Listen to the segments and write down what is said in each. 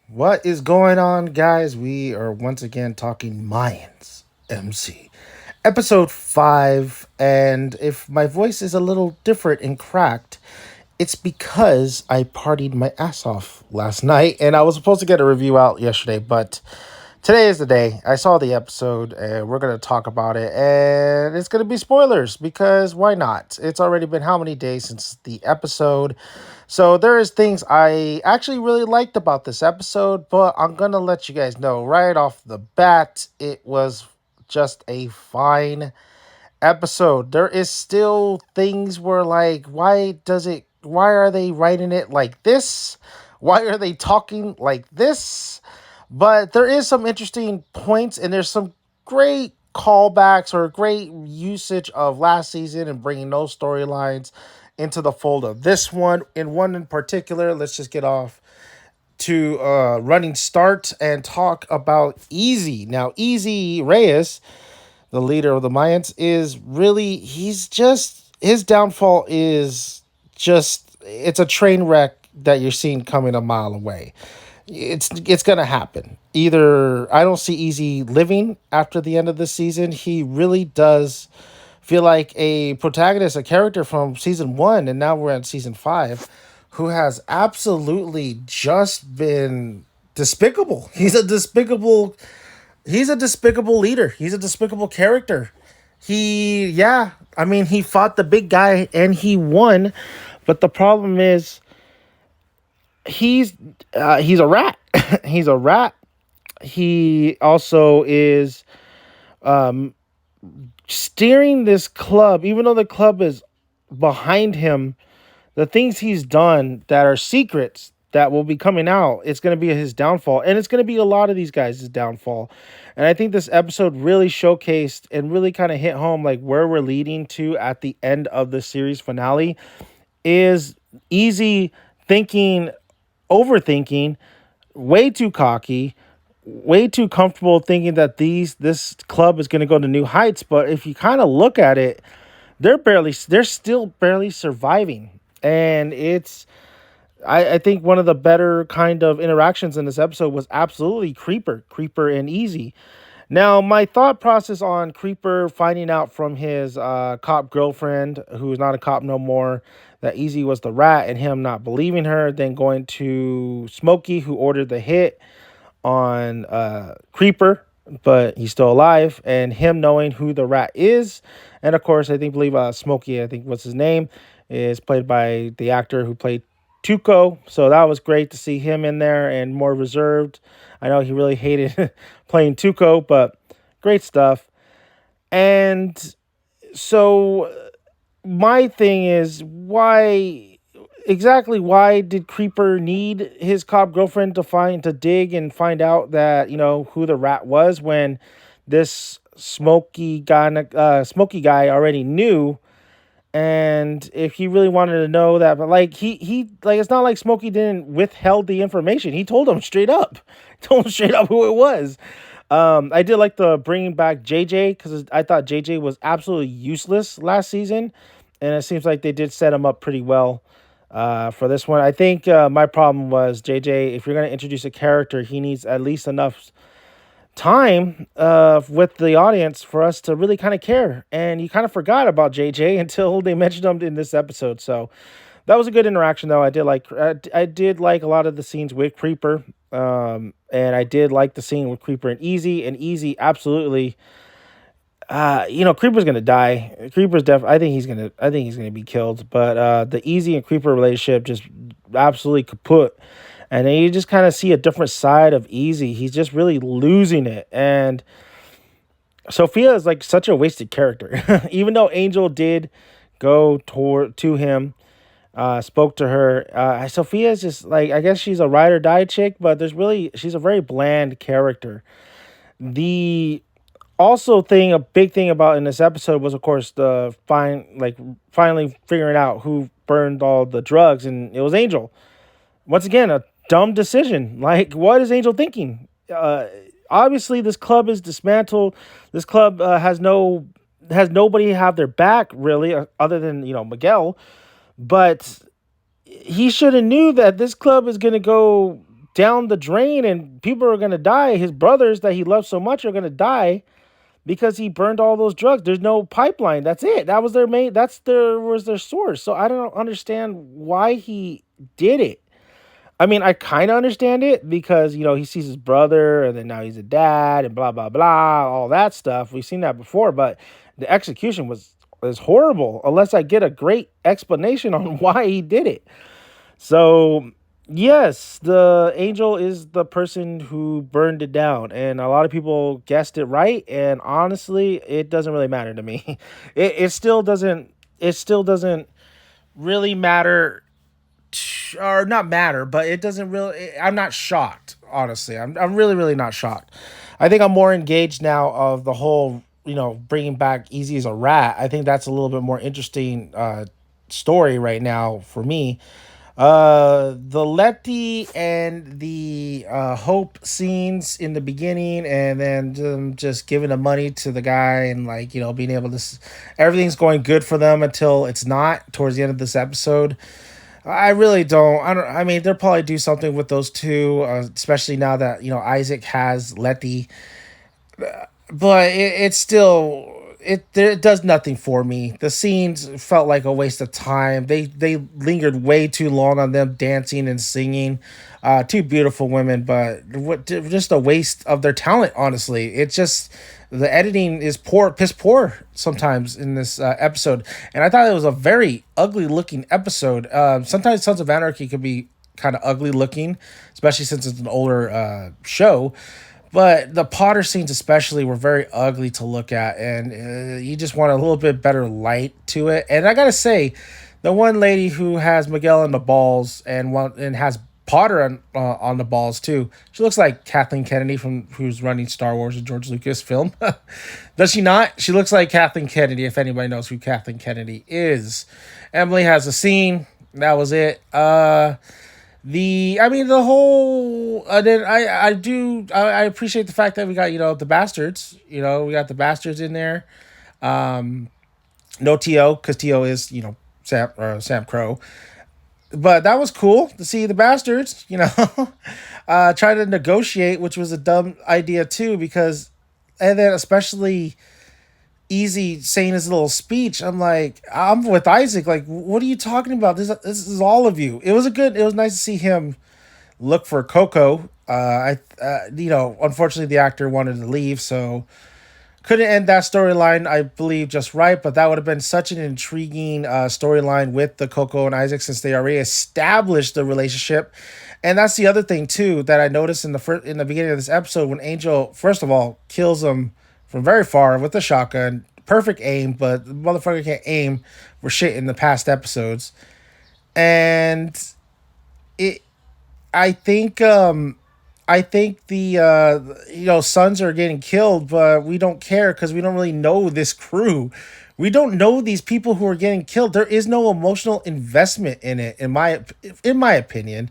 What is going on, guys? We are once again talking Mayans MC, episode 5. And if my voice is a little different and cracked, it's because I partied my ass off last night and I was supposed to get a review out yesterday, but today is the day. I saw the episode and we're going to talk about it. And it's going to be spoilers because why not? It's already been how many days since the episode? So there is things I actually really liked about this episode, but I'm going to let you guys know right off the bat it was just a fine episode. There is still things where like why are they writing it like this? Why are they talking like this? But there is some interesting points and there's some great callbacks or great usage of last season and bringing those storylines into the fold of this one. In one in particular, let's just get off to running start and talk about Easy. Now, Easy Reyes, the leader of the Mayans, is really, he's just, his downfall is just, it's a train wreck that you're seeing coming a mile away. It's gonna happen. Either I don't see Easy living after the end of this season. He really does feel like a protagonist, a character from season 1, and now we're at season 5, who has absolutely just been despicable. He's a despicable leader. He's a despicable character. I mean, he fought the big guy and he won, but the problem is he's a rat. He's a rat. He also is steering this club, even though the club is behind him. The things he's done that are secrets that will be coming out, it's going to be his downfall, and it's going to be a lot of these guys' downfall. And I think this episode really showcased and really kind of hit home like where we're leading to at the end of the series finale is Easy thinking, overthinking, way too cocky, way too comfortable thinking that this club is going to go to new heights. But if you kind of look at it, they're still barely surviving, and I think one of the better kind of interactions in this episode was absolutely Creeper and Easy. Now, my thought process on Creeper finding out from his cop girlfriend, who is not a cop no more, that Easy was the rat, and him not believing her, then going to Smokey, who ordered the hit on Creeper, but he's still alive, and him knowing who the rat is. And of course, believe Smokey, I think what's his name, is played by the actor who played Tuco. So that was great to see him in there and more reserved. I know he really hated playing Tuco, but great stuff. And so my thing is, why did Creeper need his cop girlfriend to dig and find out that who the rat was when this Smoky guy already knew? And if he really wanted to know that, but like he like it's not like Smokey didn't withheld the information. He told him straight up, told him straight up who it was. I did like the bringing back JJ because I thought JJ was absolutely useless last season, and it seems like they did set him up pretty well for this one. I think my problem was JJ. If you're going to introduce a character, he needs at least enough time with the audience for us to really kind of care. And you kind of forgot about JJ until they mentioned him in this episode. So that was a good interaction, though. I did like a lot of the scenes with Creeper, and I did like the scene with Creeper and Easy. And Easy absolutely, Creeper's gonna die. I think he's gonna be killed. But the Easy and Creeper relationship just absolutely kaput. And then you just kind of see a different side of Easy. He's just really losing it. And Sophia is like such a wasted character. Even though Angel did go to him, spoke to her. Sophia is just like, I guess she's a ride or die chick, but she's a very bland character. The a big thing about in this episode was, of course, finally figuring out who burned all the drugs, and it was Angel. Once again, a dumb decision. Like, what is Angel thinking? Obviously, this club is dismantled. This club has nobody have their back really, other than Miguel. But he should have knew that this club is gonna go down the drain, and people are going to die. His brothers that he loved so much are going to die because he burned all those drugs. There's no pipeline. That's it. That was their main. That's their was their source. So I don't understand why he did it. I mean, I kind of understand it because he sees his brother, and then now he's a dad, and blah blah blah, all that stuff. We've seen that before, but the execution was horrible. Unless I get a great explanation on why he did it. So yes, the angel is the person who burned it down, and a lot of people guessed it right. And honestly, it doesn't really matter to me. It still doesn't. It still doesn't really matter, or not matter, but it doesn't really. I'm not shocked. Honestly, I'm really really not shocked. I think I'm more engaged now of the whole bringing back Easy as a Rat. I think that's a little bit more interesting story right now for me. The Letty and the Hope scenes in the beginning, and then just giving the money to the guy, and like being able to, everything's going good for them until it's not towards the end of this episode. I really don't. I don't. I mean, they'll probably do something with those two, especially now that Isaac has Letty, but it's still it does nothing for me. The scenes felt like a waste of time. They lingered way too long on them dancing and singing. Two beautiful women, but what just a waste of their talent. Honestly, it's just the editing is poor, piss poor sometimes in this episode, and I thought it was a very ugly looking episode. Sometimes Sons of Anarchy could be kind of ugly looking, especially since it's an older show. But the Potter scenes, especially, were very ugly to look at, and you just want a little bit better light to it. And I gotta say, the one lady who has Miguel on the balls and has Potter on the balls too, she looks like Kathleen Kennedy from who's running Star Wars and George Lucas film. Does she not? She looks like Kathleen Kennedy. If anybody knows who Kathleen Kennedy is, Emily has a scene. That was it. The whole then I appreciate the fact that we got the bastards. We got the bastards in there. No To, because To is Sam Crow, but that was cool to see the bastards. Try to negotiate, which was a dumb idea too, because and then especially Easy saying his little speech. I'm like, I'm with Isaac. Like, what are you talking about? This is all of you. It was nice to see him look for Coco. Unfortunately, the actor wanted to leave, so couldn't end that storyline, I believe, just right. But that would have been such an intriguing storyline with the Coco and Isaac, since they already established the relationship. And that's the other thing too that I noticed in the beginning of this episode, when Angel first of all kills him from very far with the shotgun, perfect aim, but the motherfucker can't aim for shit in the past episodes. And it I think the sons are getting killed, but we don't care because we don't really know this crew. We don't know these people who are getting killed. There is no emotional investment in it, in my opinion.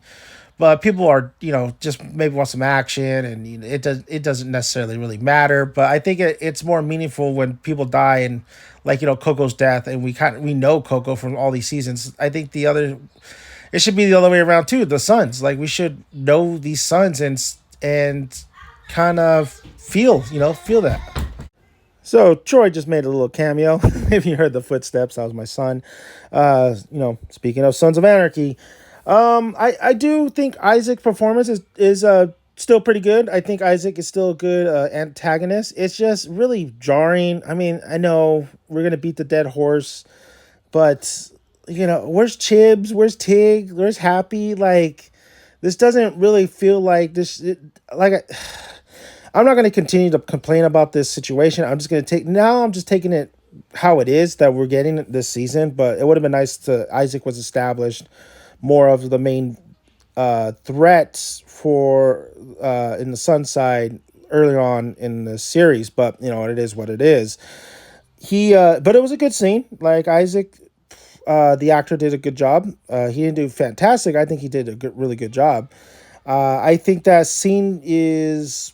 But people are, just maybe want some action, and it doesn't necessarily really matter. But I think it's more meaningful when people die, and like Coco's death, and we know Coco from all these seasons. I think it should be the other way around too. The sons, like, we should know these sons and kind of feel that. So Troy just made a little cameo. If you heard the footsteps, that was my son. Speaking of Sons of Anarchy, I do think Isaac's performance is still pretty good. I think Isaac is still a good antagonist. It's just really jarring. I mean, I know we're gonna beat the dead horse, but where's Chibs? Where's Tig? Where's Happy? Like, this doesn't really feel like this. I'm not going to continue to complain about this situation. I'm just taking it how it is that we're getting this season. But it would have been nice to Isaac was established more of the main threats for in the Sun side earlier on in the series. But it is what it is. But it was a good scene. Like, Isaac, the actor did a good job. He didn't do fantastic. I think he did a really good job. I think that scene is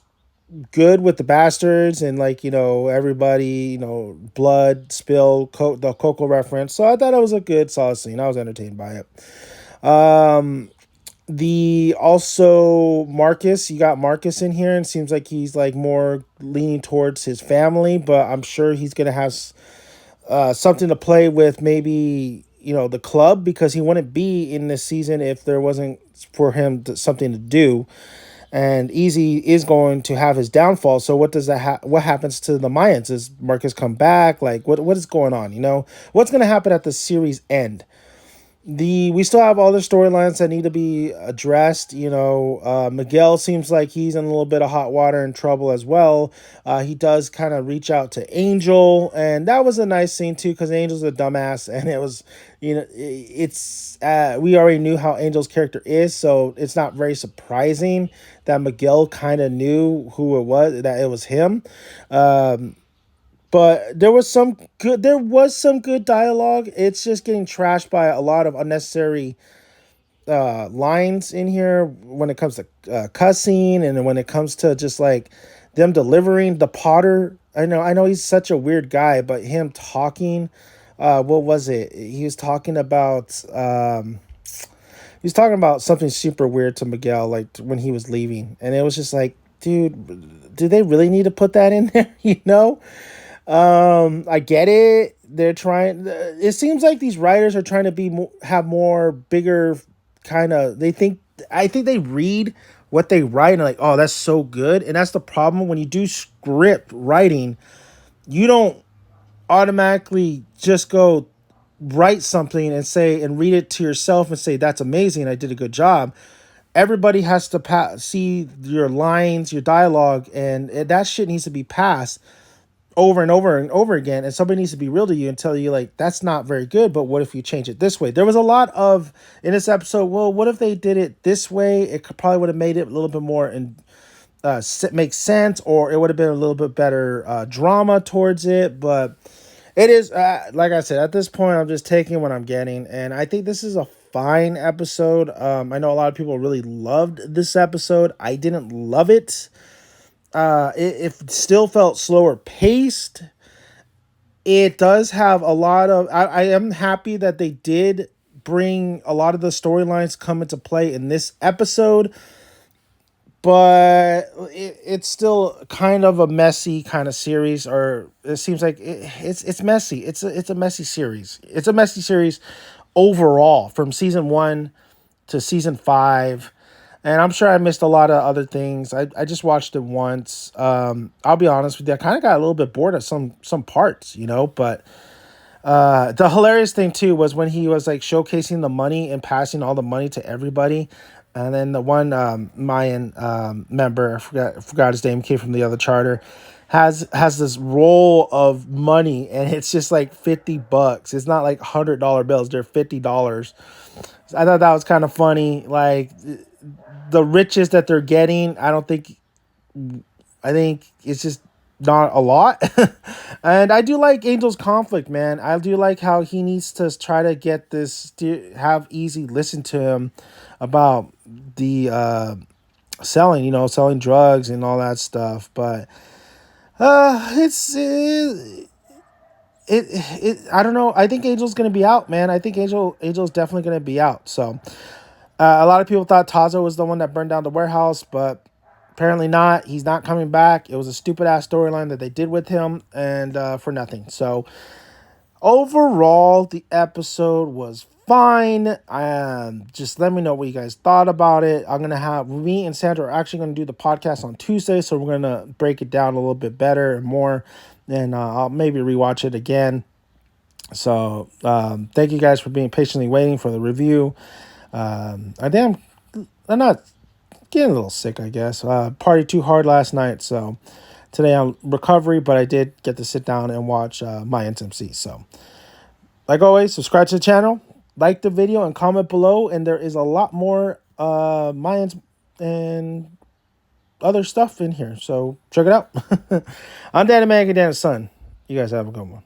good with the bastards and everybody, blood spill, the Coco reference. So I thought it was a good solid scene. I was entertained by it. The also Marcus, you got Marcus in here, and seems like he's like more leaning towards his family, but I'm sure he's gonna have something to play with, maybe the club, because he wouldn't be in this season if there wasn't for him something to do. And Easy is going to have his downfall. So what does that what happens to the Mayans? Does Marcus come back? Like what is going on? What's going to happen at the series end? We still have other storylines that need to be addressed. Miguel seems like he's in a little bit of hot water and trouble as well. He does kind of reach out to Angel, and that was a nice scene too, because Angel's a dumbass, and it was, it's we already knew how Angel's character is, so it's not very surprising that Miguel kind of knew who it was, that it was him. But there was some good dialogue. It's just getting trashed by a lot of unnecessary lines in here when it comes to cussing, and when it comes to just like them delivering the Potter. I know he's such a weird guy, but him talking, what was it? He was talking about something super weird to Miguel, like when he was leaving, and it was just like, dude, do they really need to put that in there? I get it. They're trying. It seems like these writers are trying to have more bigger kind of. I think they read what they write and like, oh, that's so good. And that's the problem when you do script writing. You don't automatically just go write something and say and read it to yourself and say that's amazing. I did a good job. Everybody has to see your lines, your dialogue, and that shit needs to be passed over and over and over again, and somebody needs to be real to you and tell you like that's not very good, but what if you change it this way? There was a lot of in this episode, well, what if they did it this way? It probably would have made it a little bit more and make sense, or it would have been a little bit better drama towards it. But it is like I said, at this point I'm just taking what I'm getting, and I think this is a fine episode. I know a lot of people really loved this episode. I didn't love it. It still felt slower paced. It does have a lot of. I am happy that they did bring a lot of the storylines come into play in this episode, but it's still kind of a messy kind of series, or it seems like it's messy. It's a messy series. It's a messy series overall from season 1 to season 5. And I'm sure I missed a lot of other things. I just watched it once. I'll be honest with you, I kind of got a little bit bored of some parts, but the hilarious thing too was when he was like showcasing the money and passing all the money to everybody. And then the one Mayan member, I forgot his name, came from the other charter, has this roll of money, and it's just like $50. It's not like $100 bills; they're $50. I thought that was kind of funny. Like the riches that they're getting, I think it's just not a lot. And I do like Angel's conflict, man. I do like how he needs to try to get this to have Easy listen to him about the selling drugs and all that stuff. But it I don't know. I think Angel's gonna be out, man. I think Angel's definitely gonna be out. So a lot of people thought Tazo was the one that burned down the warehouse, but apparently not. He's not coming back. It was a stupid ass storyline that they did with him, and for nothing. So overall, the episode was fine. Just let me know what you guys thought about it. I'm gonna have me and Sandra are actually gonna do the podcast on Tuesday, so we're gonna break it down a little bit better and more, and I'll maybe rewatch it again. So thank you guys for being patiently waiting for the review. I'm not getting a little sick, I guess. Party too hard last night, so today I'm recovery, but I did get to sit down and watch Mayans MC. So, like always, subscribe to the channel, like the video, and comment below. And there is a lot more Mayans and other stuff in here, so check it out. I'm Danny Man, Dan's son. You guys have a good one.